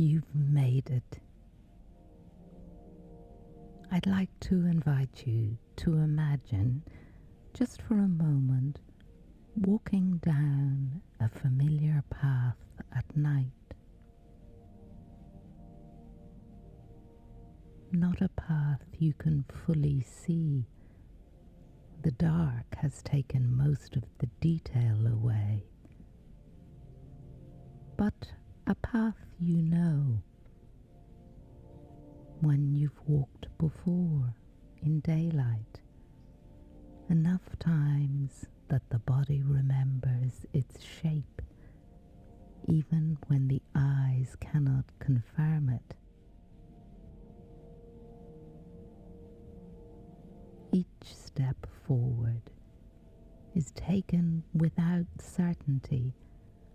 You've made it. I'd like to invite you to imagine, just for a moment, walking down a familiar path at night. Not a path you can fully see. The dark has taken most of the detail away. But a path you know, one you've walked before in daylight, enough times that the body remembers its shape, even when the eyes cannot confirm it. Each step forward is taken without certainty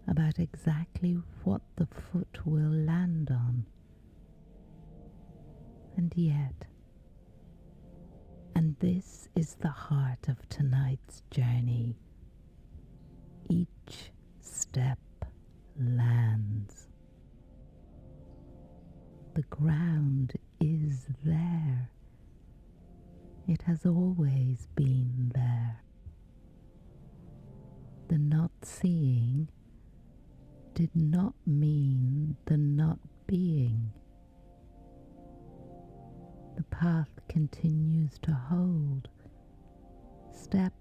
about exactly what the foot will land on. And yet, and this is the heart of tonight's journey, each step lands. The ground is there. It has always been there. The not seeing did not mean the not being. The path continues to hold, step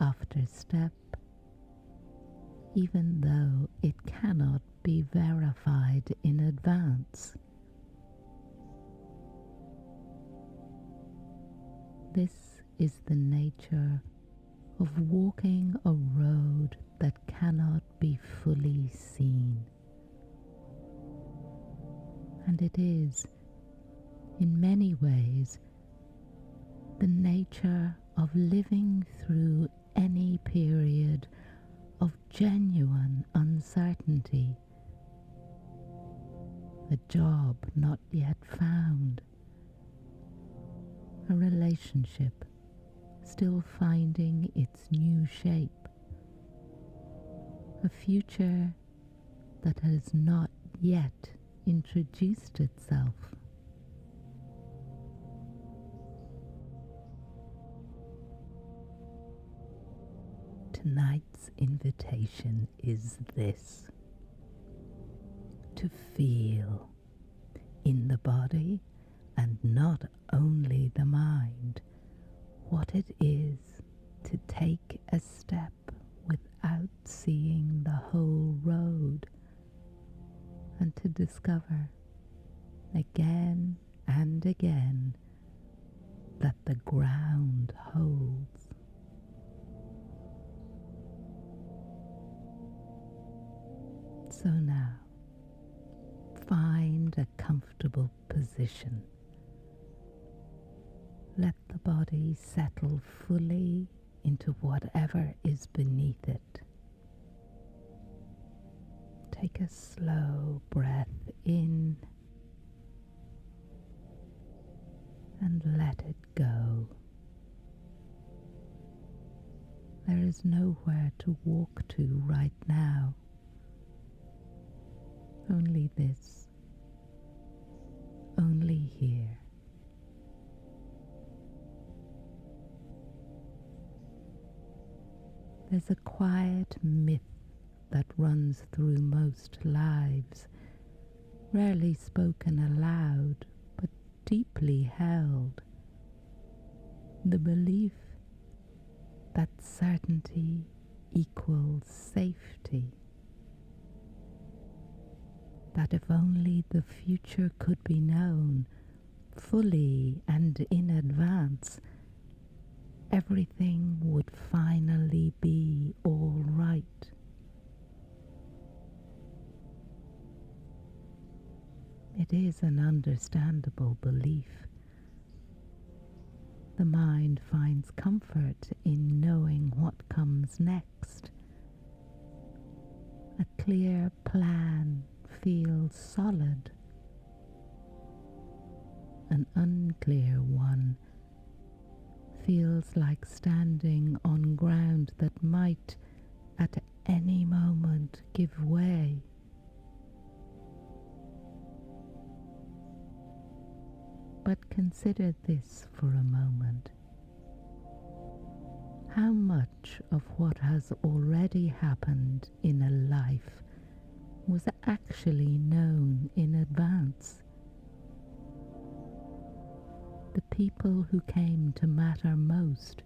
after step, even though it cannot be verified in advance. This is the nature of walking a road that cannot be fully seen. And it is, in many ways, the nature of living through any period of genuine uncertainty. A job not yet found, a relationship still finding its new shape, a future that has not yet introduced itself. Tonight's invitation is this: to feel in the body and not only the mind what it is to take a step without seeing the whole road, and to discover again and again that the ground holds. So now, find a comfortable position. Let the body settle fully into whatever is beneath it. Take a slow breath in and let it go. There is nowhere to walk to right now. Only this, only here. There's a quiet myth that runs through most lives, rarely spoken aloud, but deeply held. The belief that certainty equals safety. That if only the future could be known fully and in advance, everything would finally be all right. It is an understandable belief. The mind finds comfort in knowing what comes next. A clear plan feels solid. An unclear one feels like standing on ground that might at any moment give way. But consider this for a moment. How much of what has already happened in a life was actually known in advance? The people who came to matter most,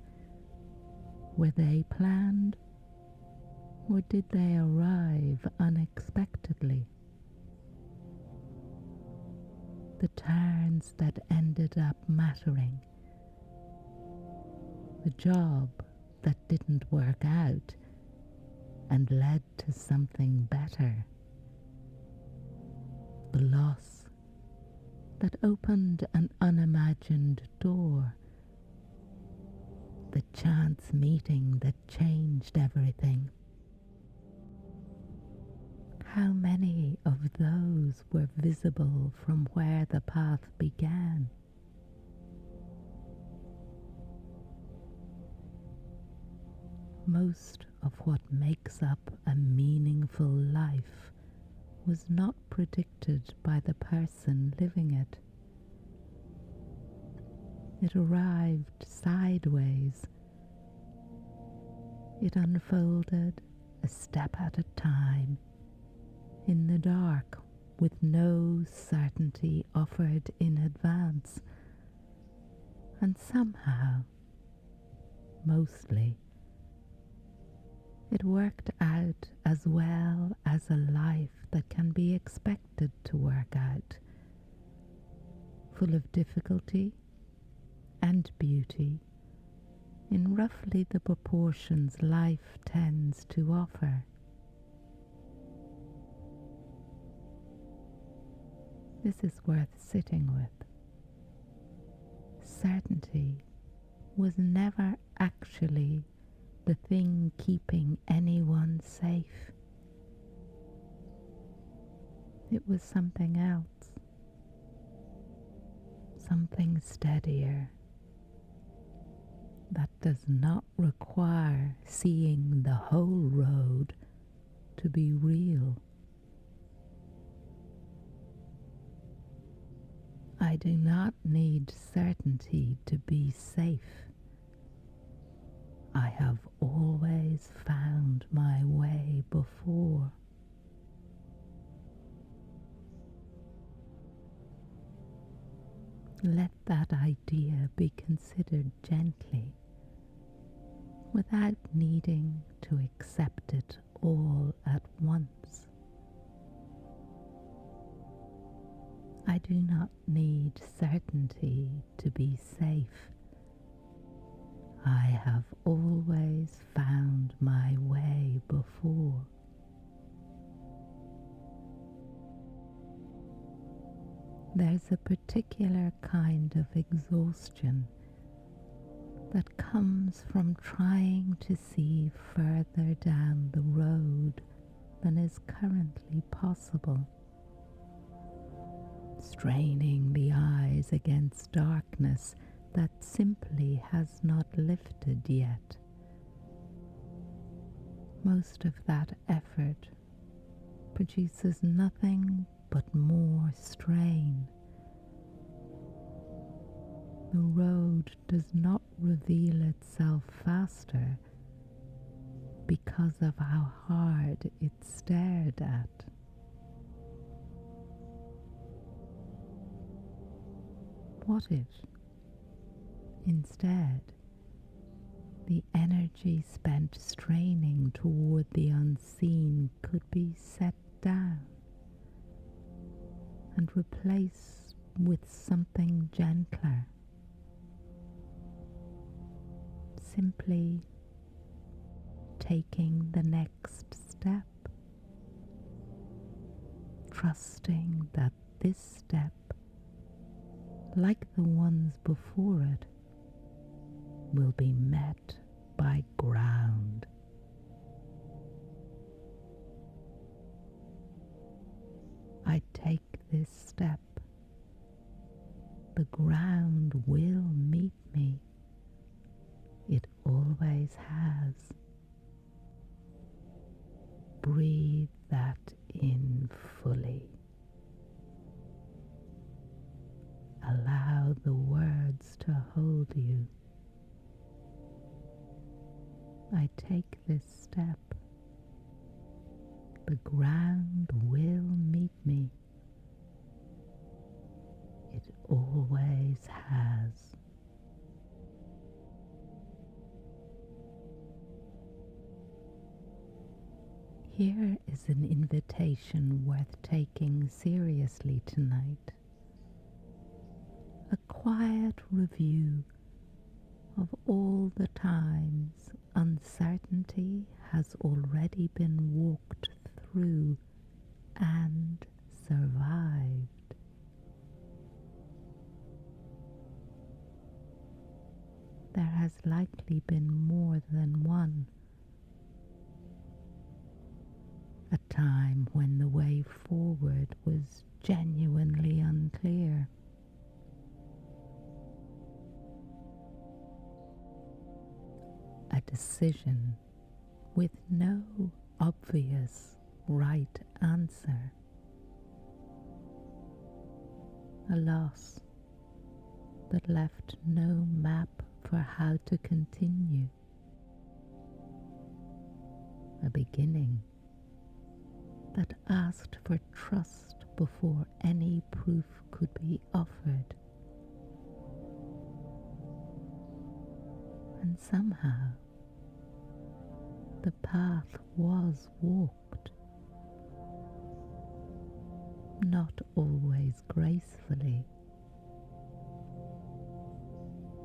were they planned, or did they arrive unexpectedly? The turns that ended up mattering, the job that didn't work out and led to something better, the loss that opened an unimagined door, the chance meeting that changed everything. How many of those were visible from where the path began? Most of what makes up a meaningful life was not predicted by the person living it. It arrived sideways. It unfolded a step at a time, in the dark, with no certainty offered in advance. And somehow, mostly, it worked out as well as a life that can be expected to work out, full of difficulty and beauty, in roughly the proportions life tends to offer. This is worth sitting with. Certainty was never actually the thing keeping anyone safe. It was something else, something steadier, that does not require seeing the whole road to be real. I do not need certainty to be safe. I have always found my way before. Let that idea be considered gently, without needing to accept it all at once. I do not need certainty to be safe. I have always found my way before. There's a particular kind of exhaustion that comes from trying to see further down the road than is currently possible, straining the eyes against darkness that simply has not lifted yet. Most of that effort produces nothing but more strain. The road does not reveal itself faster because of how hard it's stared at. What if, instead, the energy spent straining toward the unseen could be set down and replaced with something gentler? Simply taking the next step, trusting that this step, like the ones before it, will be met by ground. I take this step. The ground will meet me. It always has. Breathe that in fully. Allow take this step, the ground will meet me. It always has. Here is an invitation worth taking seriously tonight. A quiet review of all the times uncertainty has already been walked through and survived. There has likely been more than one. A time when the way forward was genuinely unclear. A decision with no obvious right answer. A loss that left no map for how to continue. A beginning that asked for trust before any proof could be offered. And somehow, the path was walked, not always gracefully,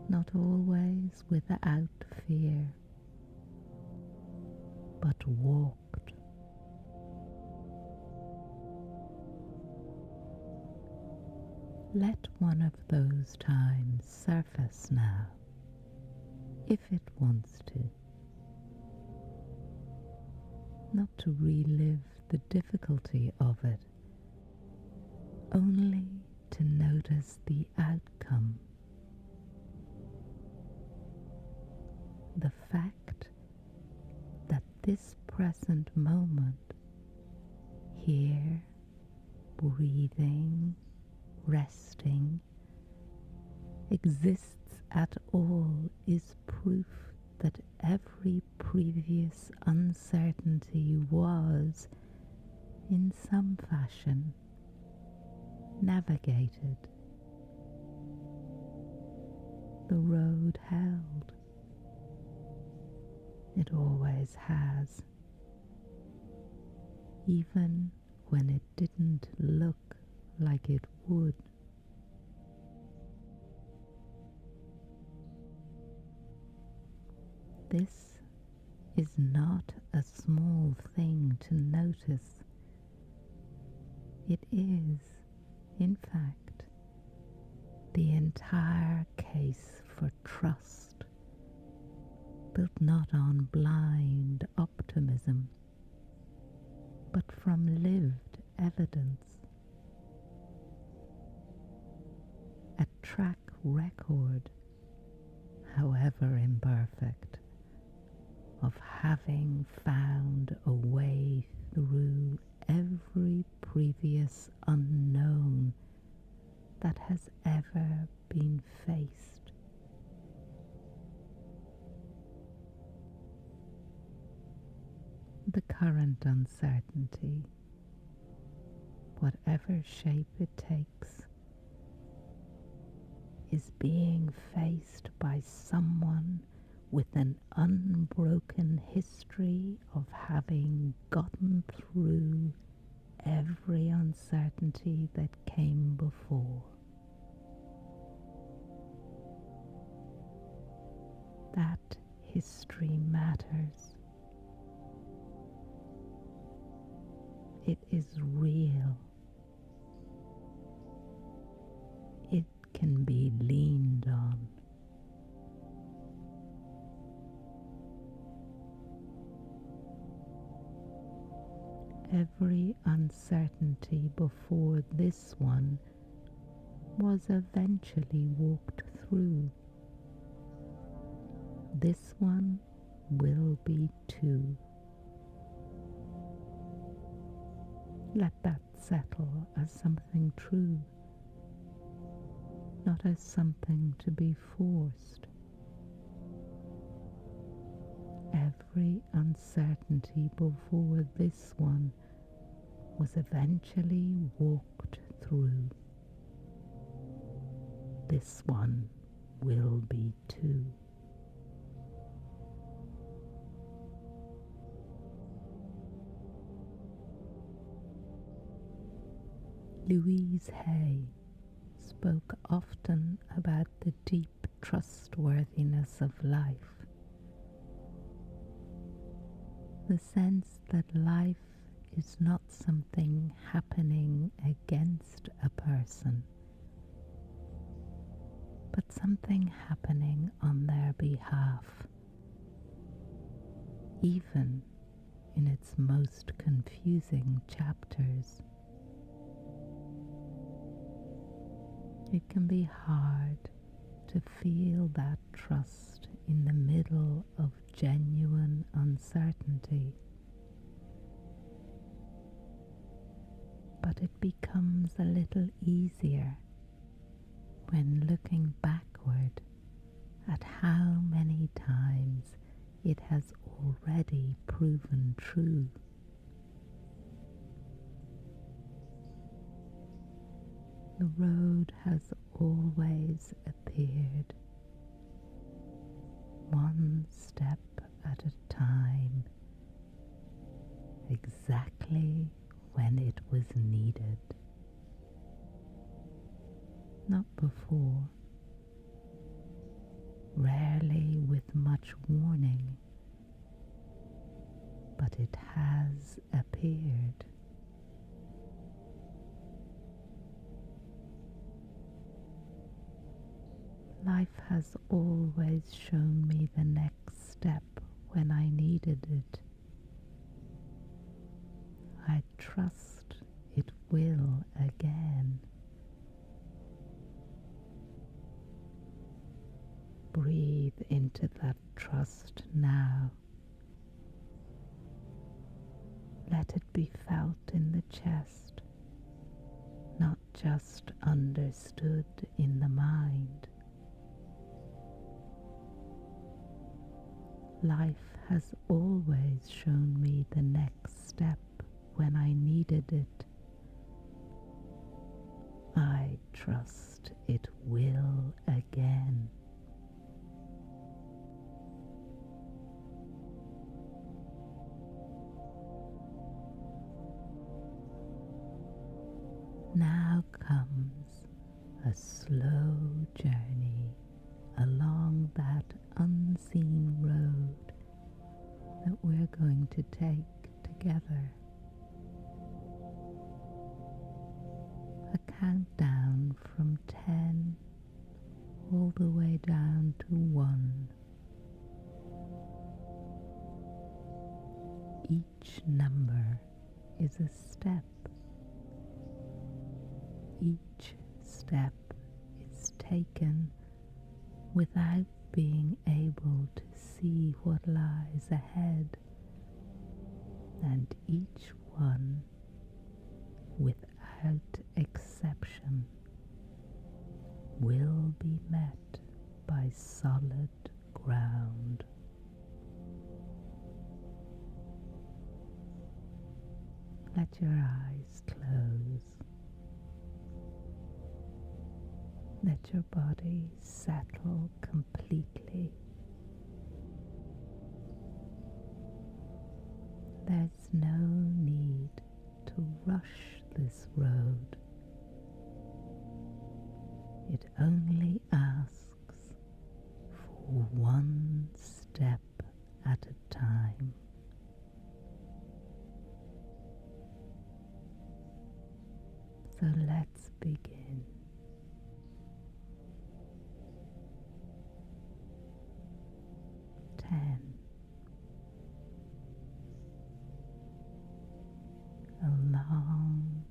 not always without fear, but walked. Let one of those times surface now, if it wants to. Not to relive the difficulty of it, only to notice the outcome. The fact that this present moment, here, breathing, resting, exists at all is proof that every previous uncertainty was, in some fashion, navigated. The road held. It always has, even when it didn't look like it would. This is not a small thing to notice. It is, in fact, the entire case for trust, built not on blind optimism, but from lived evidence. A track record, however imperfect, of having found a way through every previous unknown that has ever been faced. The current uncertainty, whatever shape it takes, is being faced by someone with an unbroken history of having gotten through every uncertainty that came before. That history matters. It is real. It can be leaned on. Every uncertainty before this one was eventually walked through. This one will be too. Let that settle as something true, not as something to be forced. every uncertainty before this one was eventually walked through, this one will be too. Louise Hay spoke often about the deep trustworthiness of life, the sense that life is not something happening against a person, but something happening on their behalf, even in its most confusing chapters. It can be hard to feel that trust in the middle of genuine uncertainty, but it becomes a little easier when looking backward at how many times it has already proven true. The road has always appeared, one step at a time, exactly when it was needed. Not before, rarely with much warning, but it has appeared. Life has always shown me the next step when I needed it. I trust it will again. Breathe into that trust now. Let it be felt in the chest, not just understood in the mind. Life has always shown me the next step when I needed it. I trust it will again. Now comes a slow journey along that unseen road that we're going to take together. A countdown from 10 all the way down to 1. Each number is a step. Each step is taken without being able to see what lies ahead, and each one, without exception, will be met by solid ground. Let your eyes close. Let your body settle completely. There's no need to rush this road. It only asks for one step at a time. So let's begin. 10. A long,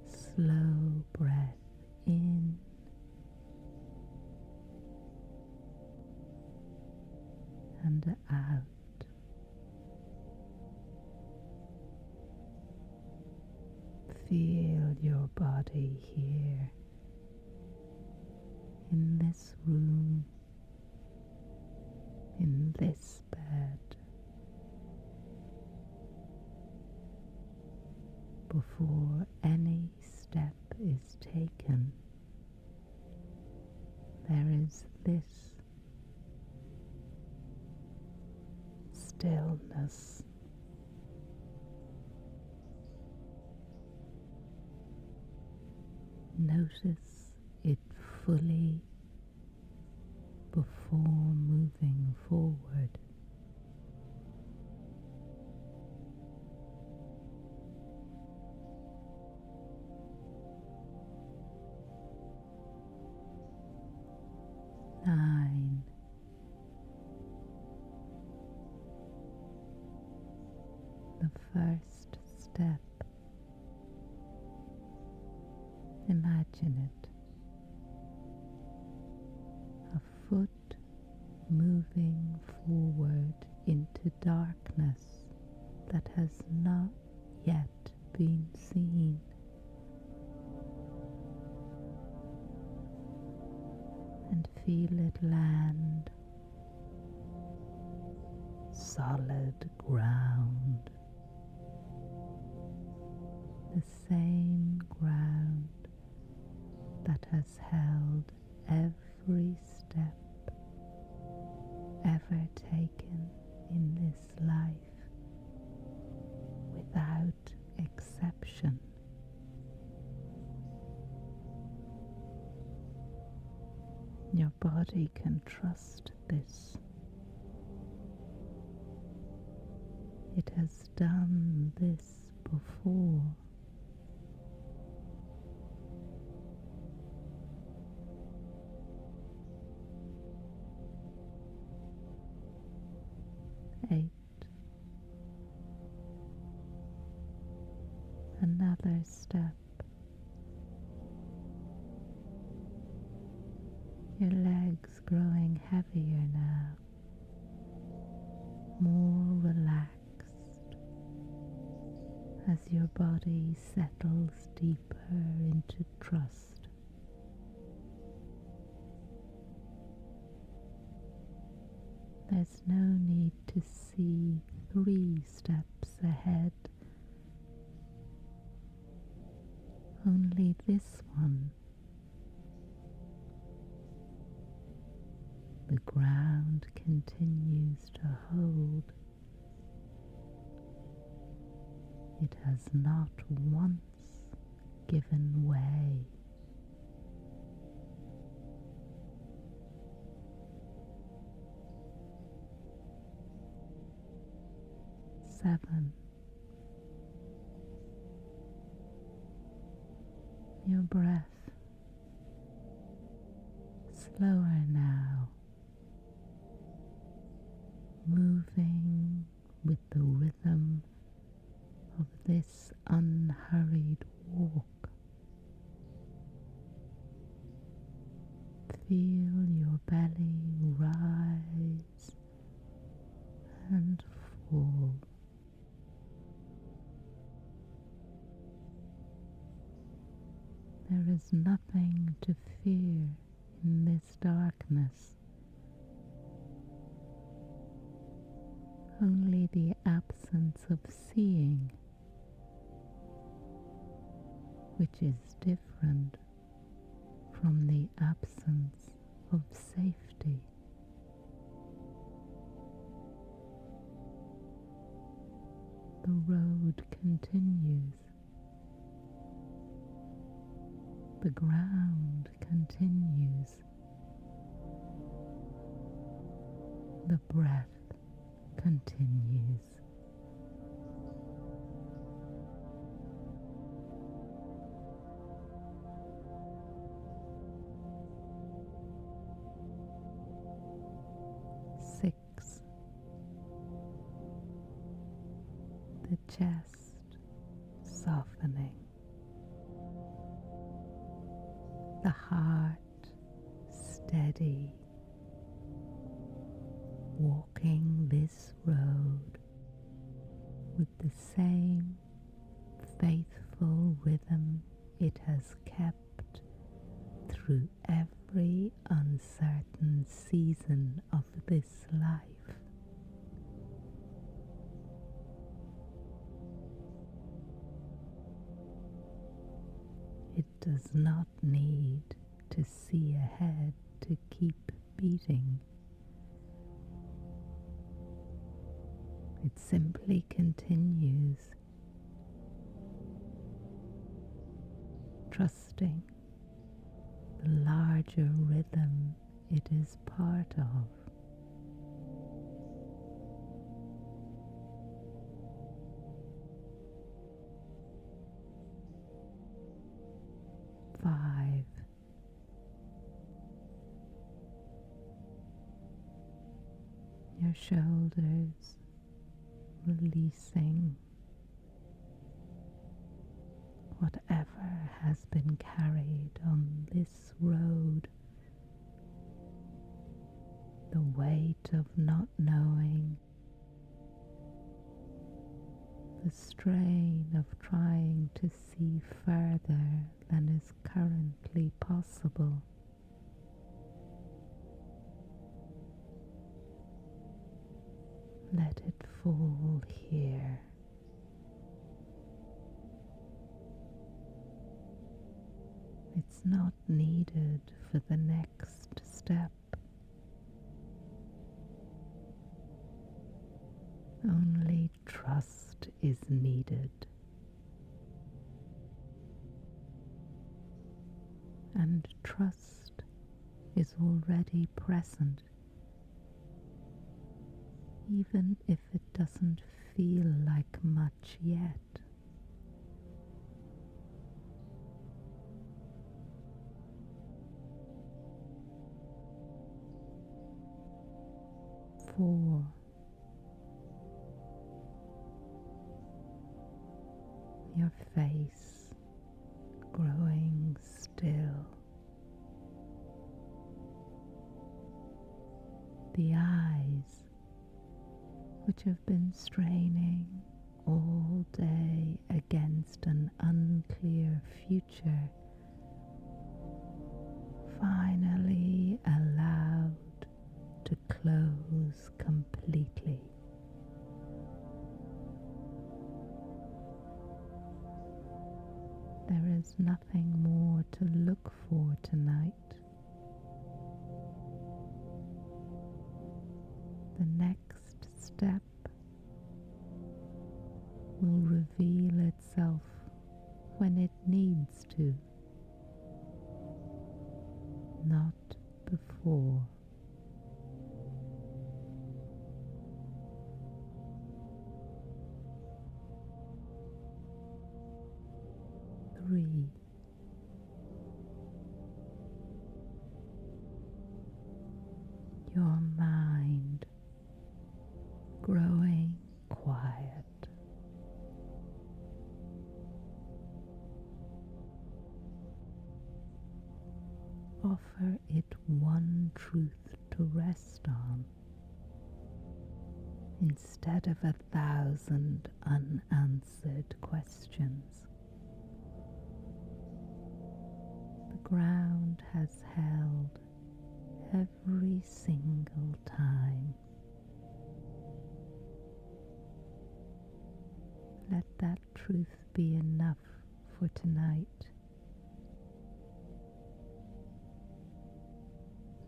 slow breath in and out. Feel your body here in this room, in this bed. Before any step is taken, there is this stillness. Notice it fully before moving forward. Nine, the first step. Imagine it, a foot moving forward into darkness that has not yet been seen. And feel it land solid ground, the same ground that has held every step ever taken in this life without exception. Your body can trust this. It has done this before. Eight. Another step. Your legs growing heavier now, more relaxed as your body settles deeper into trust. There's no need to see 3 steps ahead. Only this one. The ground continues to hold. It has not once given way. Seven. Your breath slower now, moving with the rhythm of this unhurried walk. Feel your belly rise and fall. There is nothing to fear in this darkness, only the absence of seeing, which is different from the absence of safety. The road continues. The ground continues. The breath continues. Six. The chest softening. The heart steady, walking this road with the same faithful rhythm it has kept through every every uncertain season of this life. It does not need to see ahead to keep beating. It simply continues, trusting the larger rhythm it is part of. 5. Your shoulders releasing whatever has been carried on this road, the weight of not knowing, the strain of trying to see further than is currently possible. Let it fall here. It's not needed for the next step. Only trust is needed. And trust is already present, even if it doesn't feel like much yet. Four. Your face growing still. The eyes, which have been straining all day against an unclear future, finally allowed to close completely. There is nothing more to look for tonight. The next step will reveal itself when it needs to, not before. 3. Your mind growing quiet. Offer it one truth to rest on, instead of 1,000 unanswered questions. The ground has held every single time. Let that truth be enough for tonight.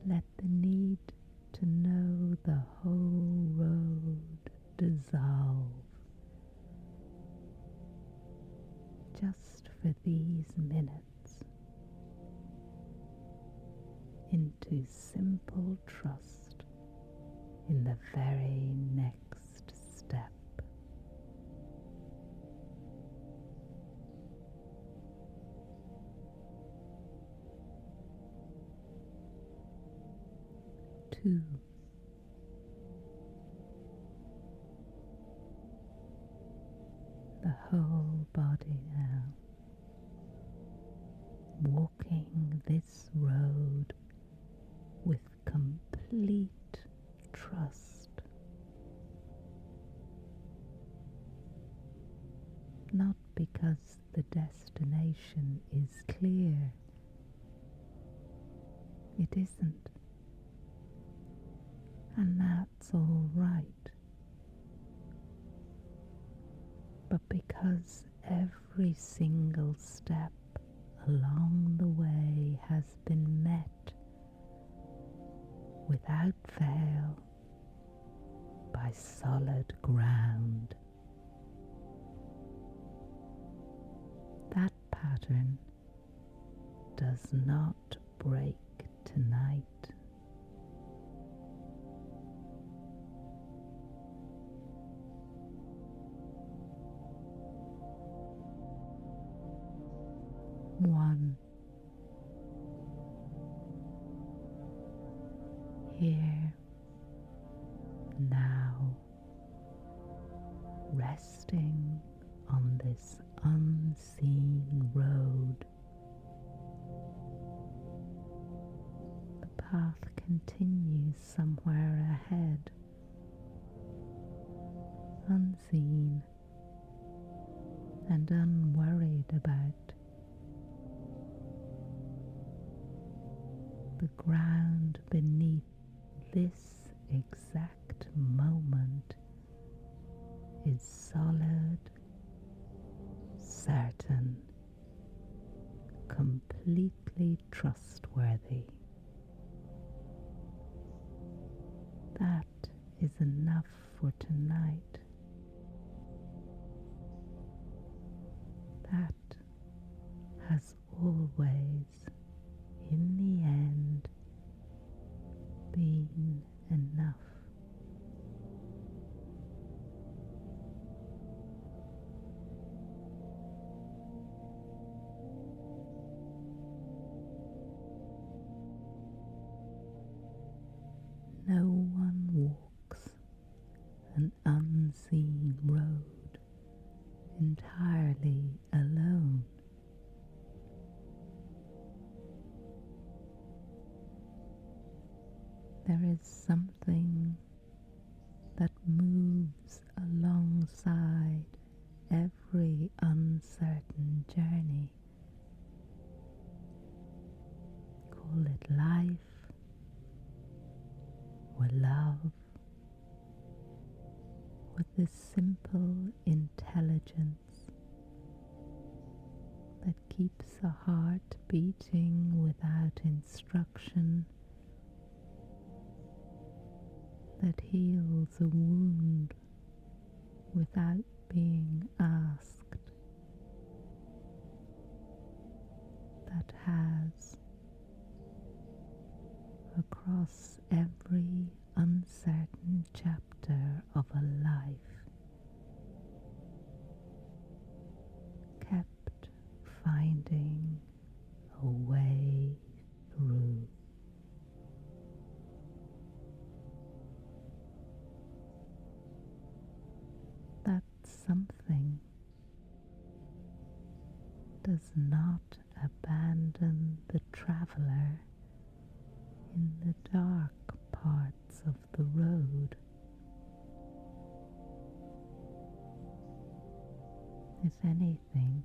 Let the need to know the whole road dissolve, just for these minutes, into simple trust in the very next step. Two. The whole body now, walking this road with complete trust. Not because the destination is clear. it isn't. And that's all right. But because every single step along the way has been met without fail by solid ground, that pattern does not break tonight. One. Here, now, resting on this unseen road. The path continues somewhere ahead, unseen and unworried about. The ground beneath this exact moment is solid, certain, completely trustworthy. That is enough for tonight. That has always, in the end, been enough. No one walks an unseen road entirely alone. There is something that moves alongside every uncertain journey. Call it life or love, or the simple intelligence that keeps a heart beating without instruction, that heals a wound without being asked, that has, across every uncertain chapter of a life, kept finding a way through. That something does not abandon the traveler in the dark parts of the road. If anything,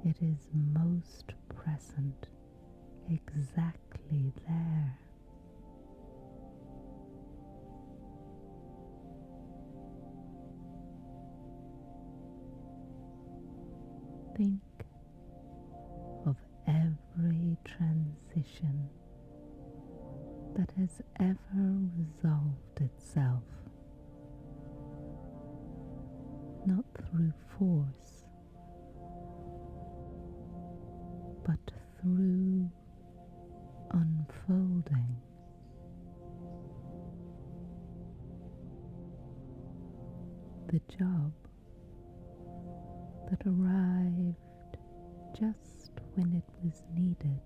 it is most present exactly there. Think of every transition that has ever resolved itself, not through force, but through unfolding. The job that arrived just when it was needed.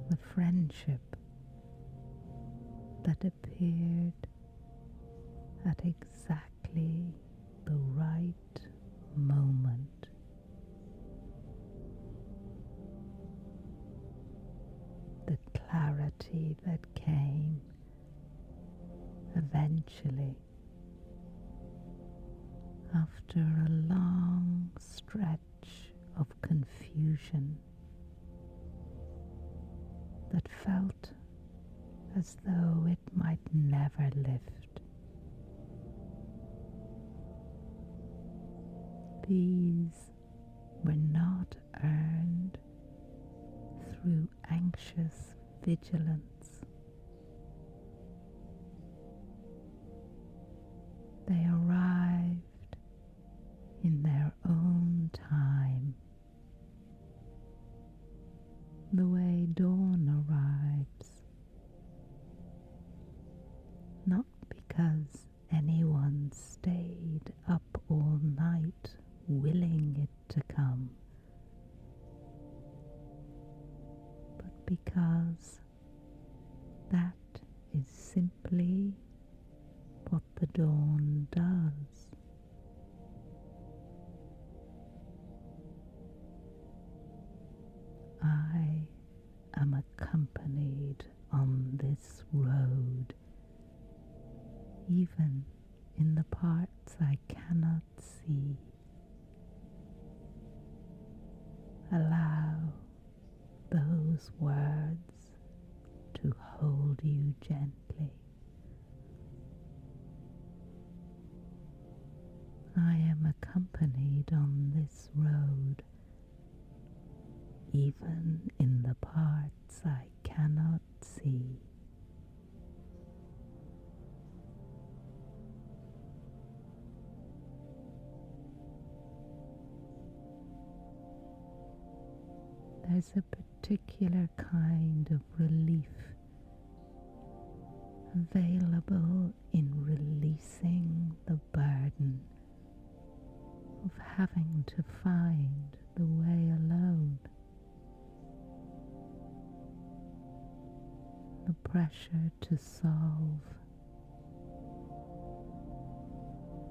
The friendship that appeared at exactly the right moment. The clarity that came eventually after a long stretch of confusion that felt as though it might never lift. These were not earned through anxious vigilance. They arrived in their own time, the way dawn arrives, not because anyone stayed up all night willing it to come, but because that is simply what the dawn does. I am accompanied on this road, even in the parts I cannot see. Allow those words to hold you gently. I am accompanied on this road, even in the parts I cannot see. There's a particular kind of relief available in releasing the burden of having to find the way alone. The pressure to solve,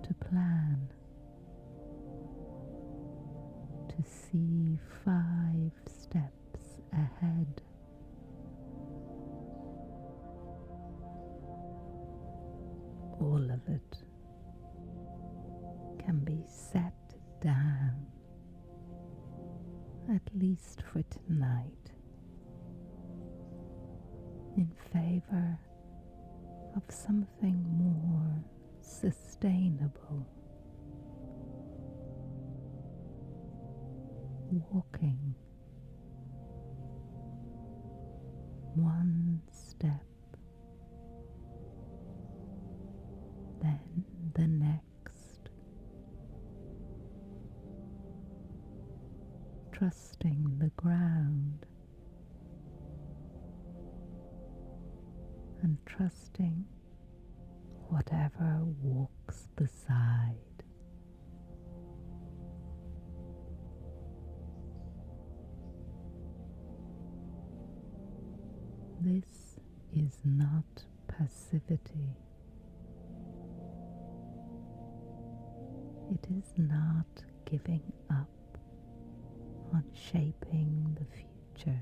to plan, to see 5 steps ahead. All of it can be set down, at least for tonight, in favor of something more sustainable. Walking one step, then the next, trusting the ground and trusting whatever walks beside. This is not passivity. It is not giving up on shaping the future.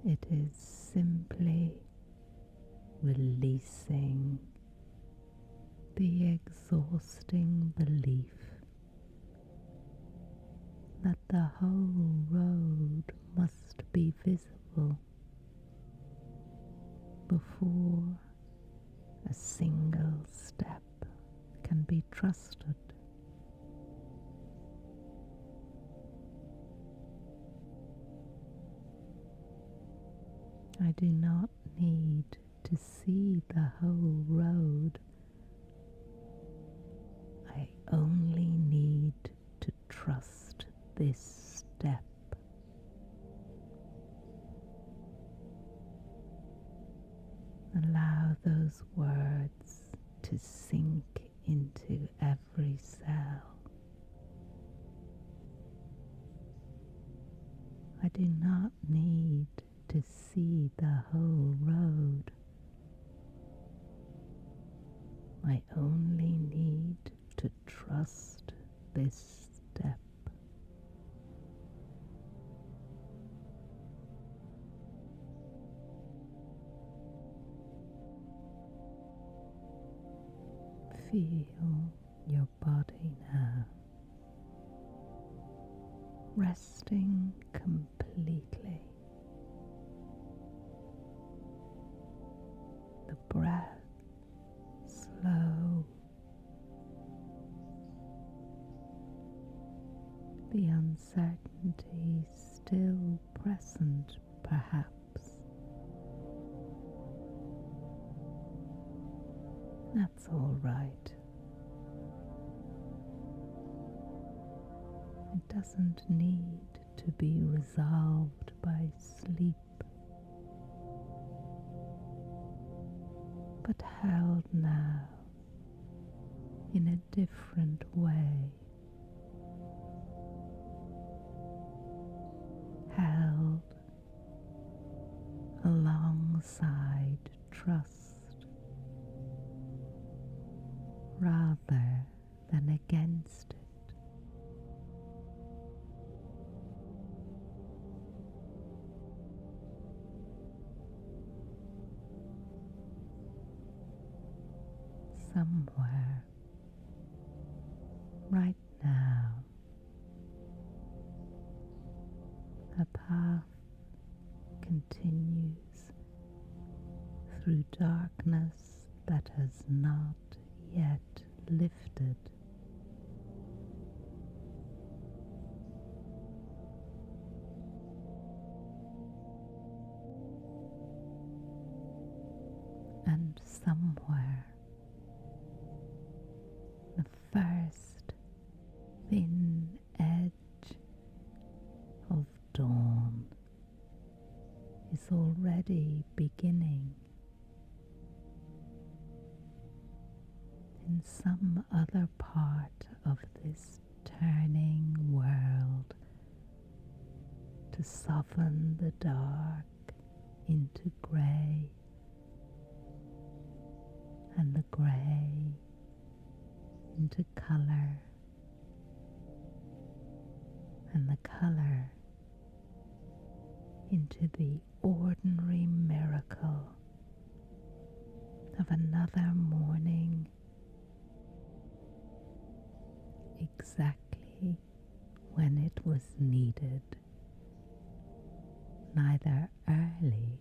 It is simply releasing the exhausting belief that the whole road must be visible before a single step can be trusted. I do not need to see the whole road. I only need to trust this step. Allow those words to sink into every cell. I do not need to see the whole road. I only need to trust this step. Feel your body now resting completely. The breath slow, the uncertainty still present perhaps. That's all right. It doesn't need to be resolved by sleep, but held now in a different way. Held alongside trust rather than against it. Somewhere right now, a path continues through darkness that has not yet lifted. And somewhere, the first thin edge of dawn is already beginning. In some other part of this turning world, to soften the dark into grey, and the grey into colour, and the colour into the ordinary miracle of another morning, exactly when it was needed, neither early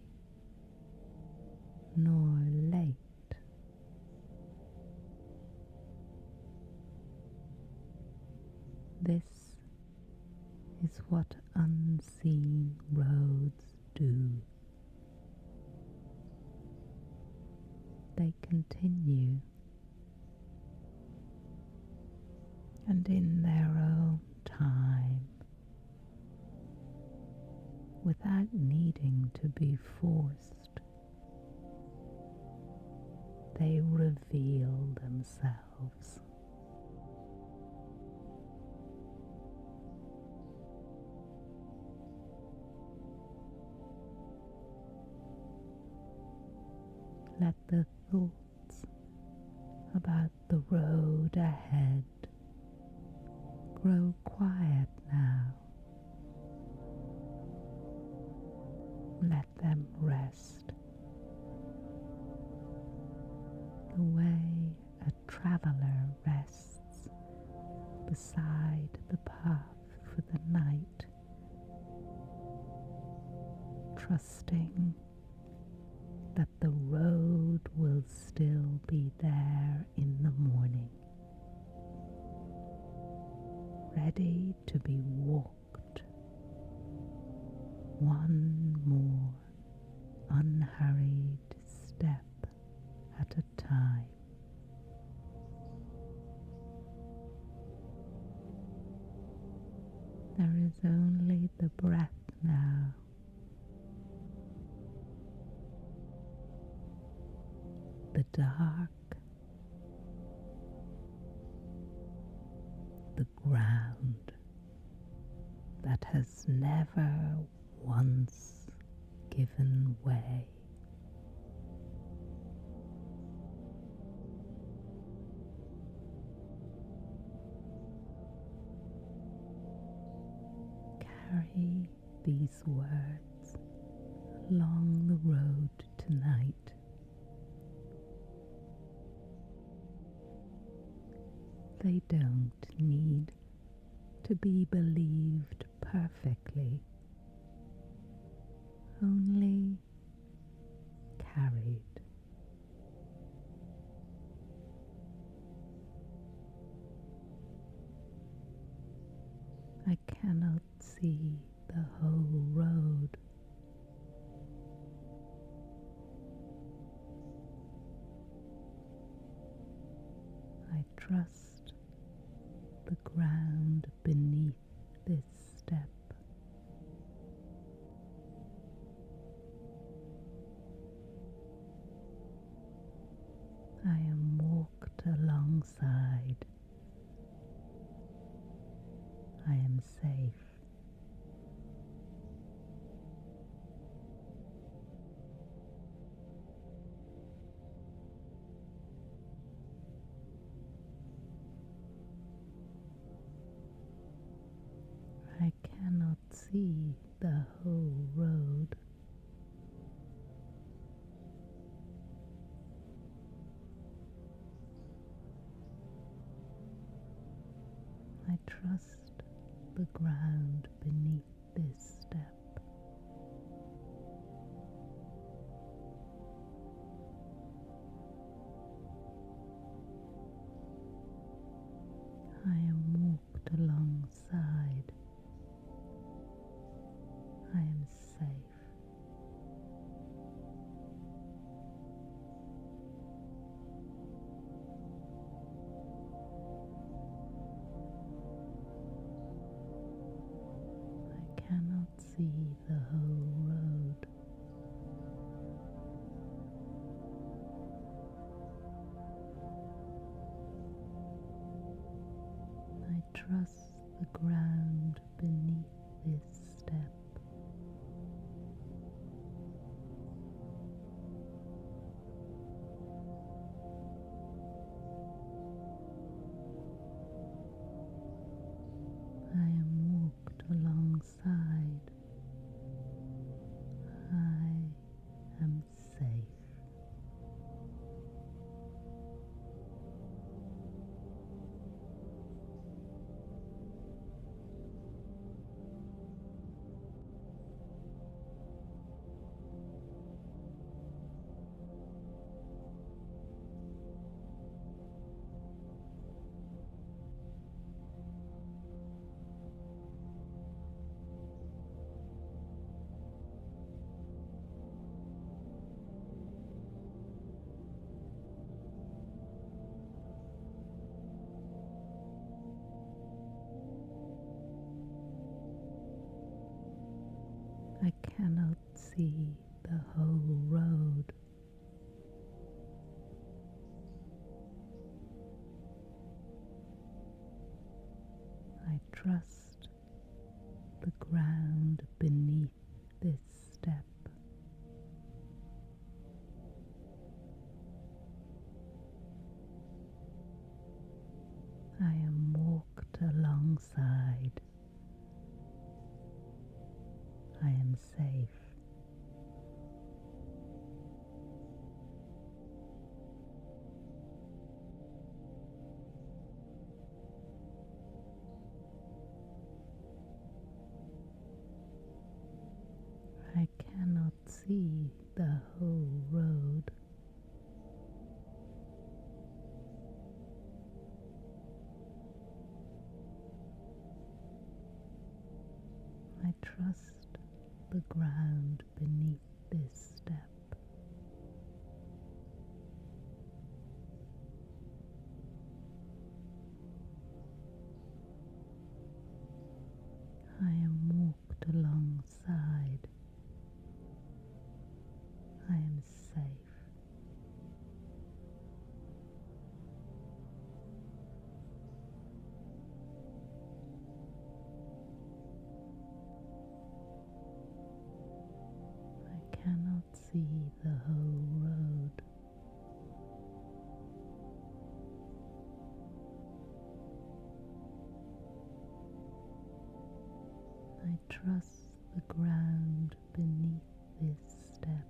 nor late. This is what unseen roads do. They continue, and in their own time, without needing to be forced, they reveal themselves. Let the thoughts about the road ahead grow quiet now. Let them rest the way a traveler rests beside the path for the night, trusting that the road will still be there in the morning, ready to be walked, one more unhurried step at a time. There is only the breath now, the dark, the ground that has never once given way. Carry these words along the road tonight. They don't need to be believed perfectly, only carried. I cannot see the whole road. I trust the ground beneath this step. I am walked alongside. I am safe. I cannot see the whole road. I trust the ground beneath this step. I am walked alongside. I am safe. I cannot see the whole road. I trust the ground beneath this step. I am walked alongside. I am safe. I cannot see the whole road. I trust the ground beneath this step. I am walked alongside. I am safe. I cannot see the whole road. I trust the ground beneath this step. I am walked alongside. I am safe. I cannot see the whole road. I trust the ground beneath this step.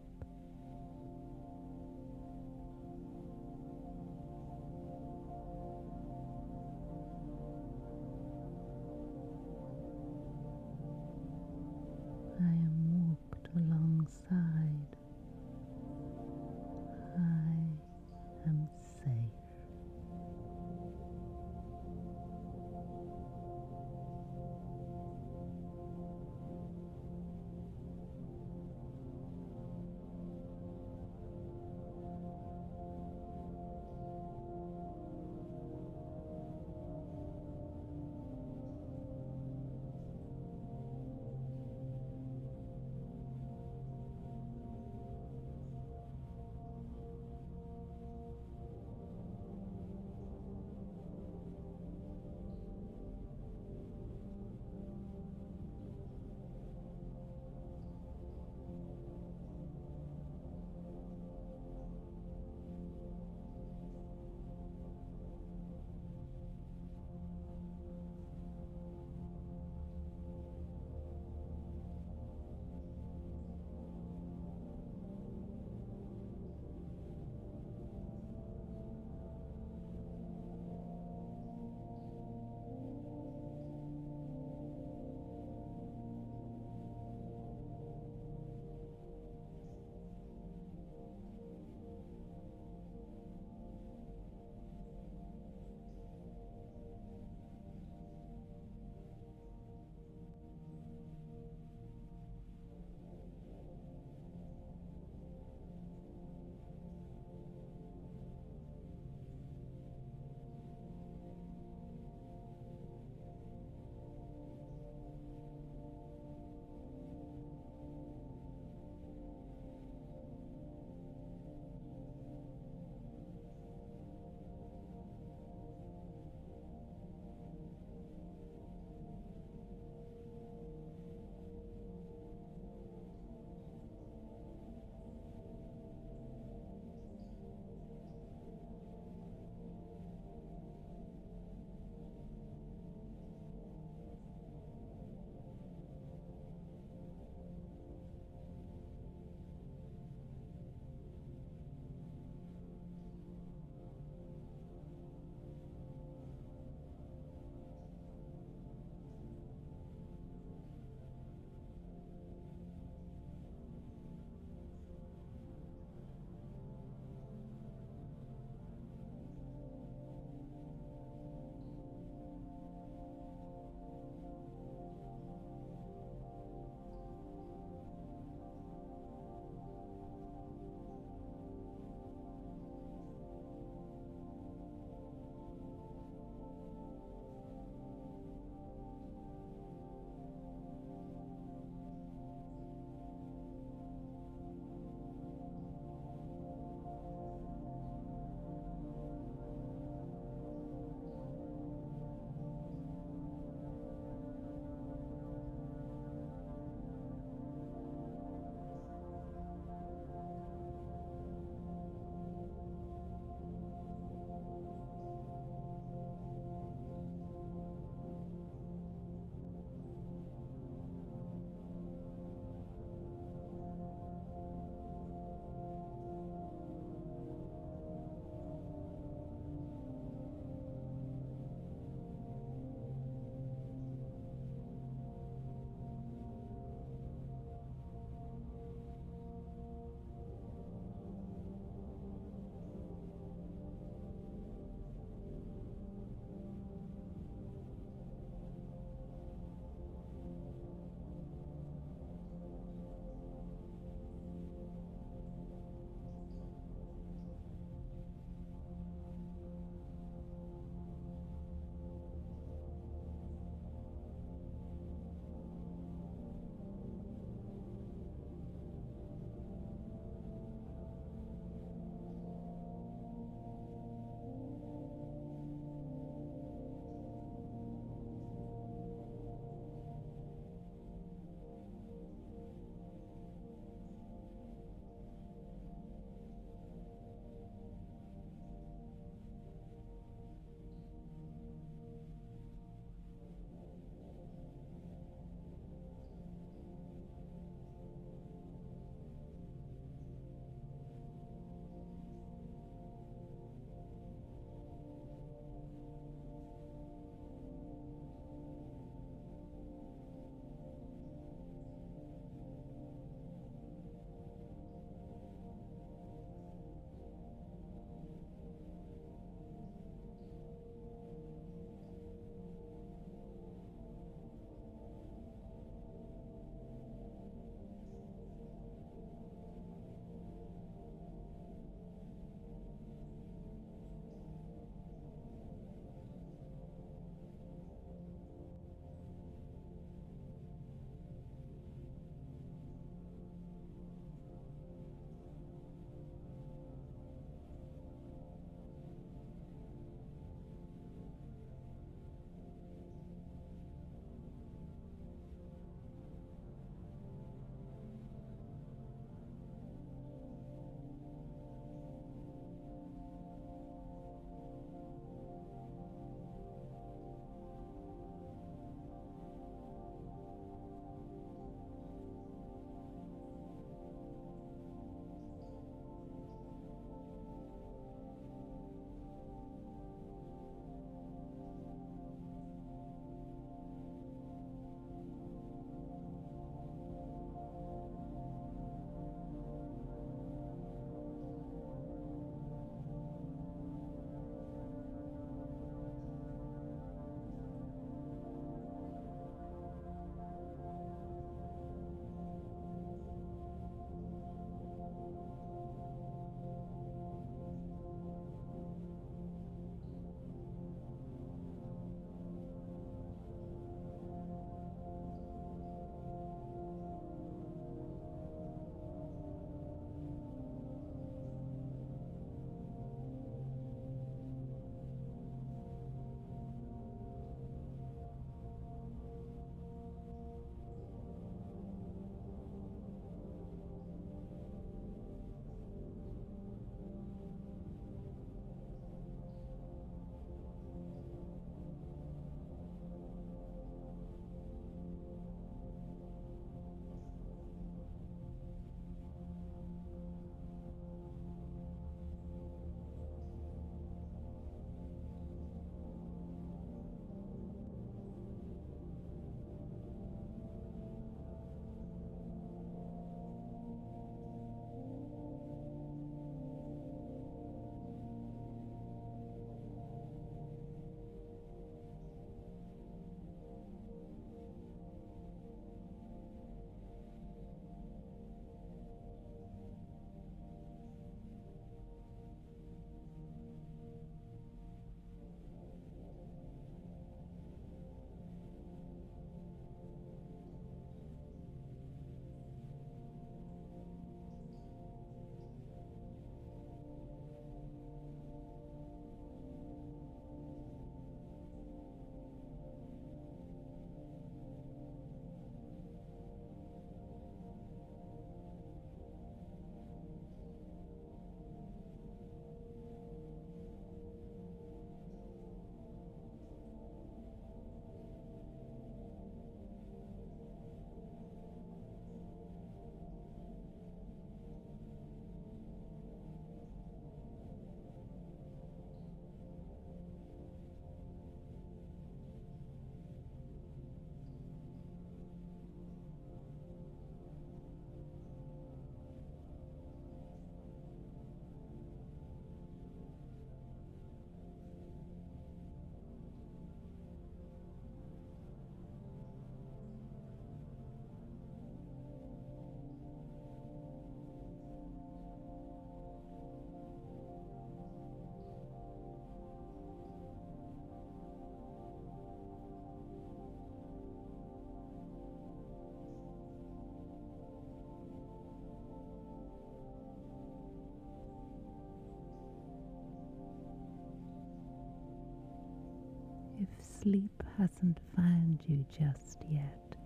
sleep hasn't found you just yet,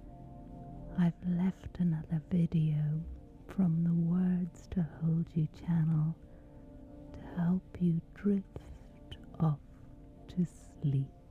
I've left another video from the Words to Hold You channel to help you drift off to sleep.